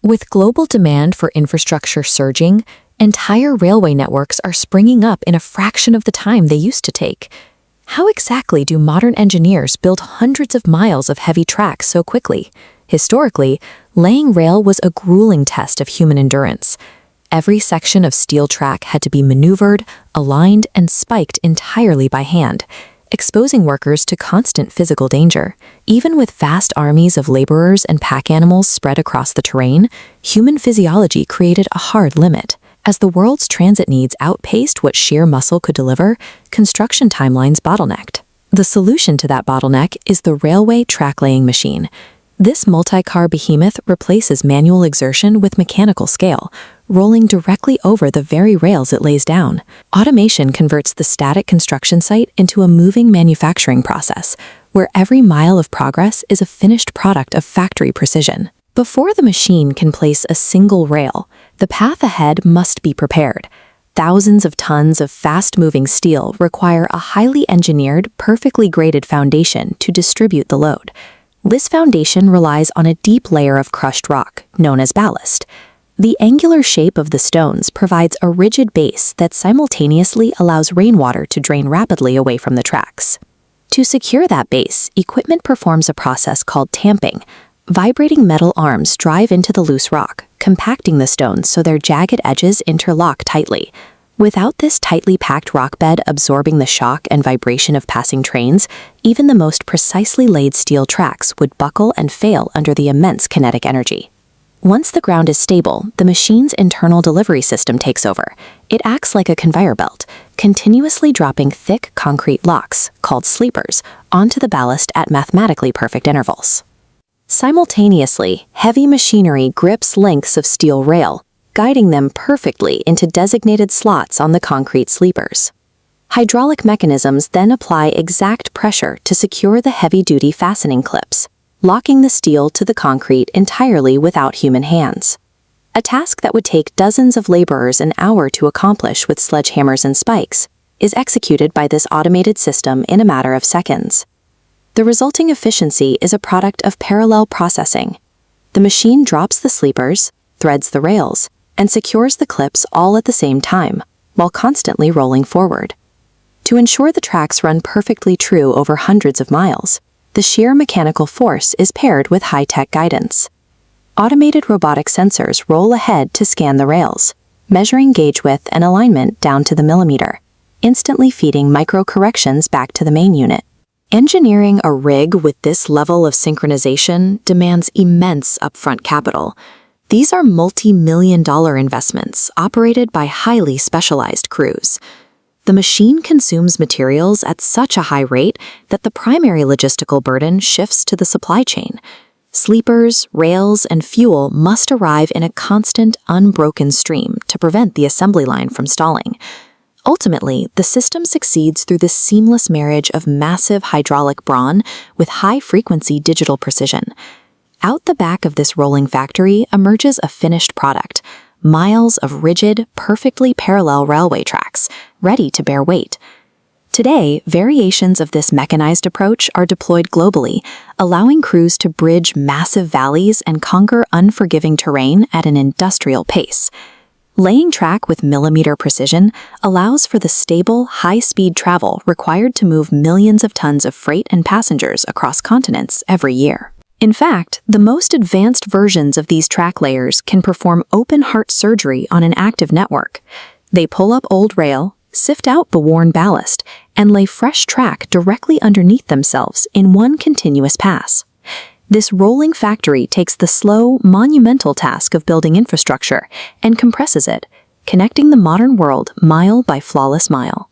With global demand for infrastructure surging, entire railway networks are springing up in a fraction of the time they used to take. How exactly do modern engineers build hundreds of miles of heavy tracks so quickly? Historically, laying rail was a grueling test of human endurance. Every section of steel track had to be maneuvered, aligned, and spiked entirely by hand, exposing workers to constant physical danger. Even with vast armies of laborers and pack animals spread across the terrain, human physiology created a hard limit. As the world's transit needs outpaced what sheer muscle could deliver, construction timelines bottlenecked. The solution to that bottleneck is the railway track-laying machine. This multi-car behemoth replaces manual exertion with mechanical scale, rolling directly over the very rails it lays down. Automation converts the static construction site into a moving manufacturing process, where every mile of progress is a finished product of factory precision. Before the machine can place a single rail, the path ahead must be prepared. Thousands of tons of fast-moving steel require a highly engineered, perfectly graded foundation to distribute the load. This foundation relies on a deep layer of crushed rock, known as ballast. The angular shape of the stones provides a rigid base that simultaneously allows rainwater to drain rapidly away from the tracks. To secure that base, equipment performs a process called tamping. Vibrating metal arms drive into the loose rock, compacting the stones so their jagged edges interlock tightly. Without this tightly packed rock bed absorbing the shock and vibration of passing trains, even the most precisely laid steel tracks would buckle and fail under the immense kinetic energy. Once the ground is stable, the machine's internal delivery system takes over. It acts like a conveyor belt, continuously dropping thick concrete blocks, called sleepers, onto the ballast at mathematically perfect intervals. Simultaneously, heavy machinery grips lengths of steel rail, guiding them perfectly into designated slots on the concrete sleepers. Hydraulic mechanisms then apply exact pressure to secure the heavy-duty fastening clips, locking the steel to the concrete entirely without human hands. A task that would take dozens of laborers an hour to accomplish with sledgehammers and spikes is executed by this automated system in a matter of seconds. The resulting efficiency is a product of parallel processing. The machine drops the sleepers, threads the rails, and secures the clips all at the same time, while constantly rolling forward. To ensure the tracks run perfectly true over hundreds of miles, the sheer mechanical force is paired with high-tech guidance. Automated robotic sensors roll ahead to scan the rails, measuring gauge width and alignment down to the millimeter, instantly feeding micro-corrections back to the main unit. Engineering a rig with this level of synchronization demands immense upfront capital. These are multi-million-dollar investments operated by highly specialized crews. The machine consumes materials at such a high rate that the primary logistical burden shifts to the supply chain. Sleepers, rails, and fuel must arrive in a constant, unbroken stream to prevent the assembly line from stalling. Ultimately, the system succeeds through this seamless marriage of massive hydraulic brawn with high-frequency digital precision. Out the back of this rolling factory emerges a finished product, miles of rigid, perfectly parallel railway tracks, ready to bear weight. Today, variations of this mechanized approach are deployed globally, allowing crews to bridge massive valleys and conquer unforgiving terrain at an industrial pace. Laying track with millimeter precision allows for the stable, high-speed travel required to move millions of tons of freight and passengers across continents every year. In fact, the most advanced versions of these track layers can perform open-heart surgery on an active network. They pull up old rail, sift out the worn ballast, and lay fresh track directly underneath themselves in one continuous pass. This rolling factory takes the slow, monumental task of building infrastructure and compresses it, connecting the modern world mile by flawless mile.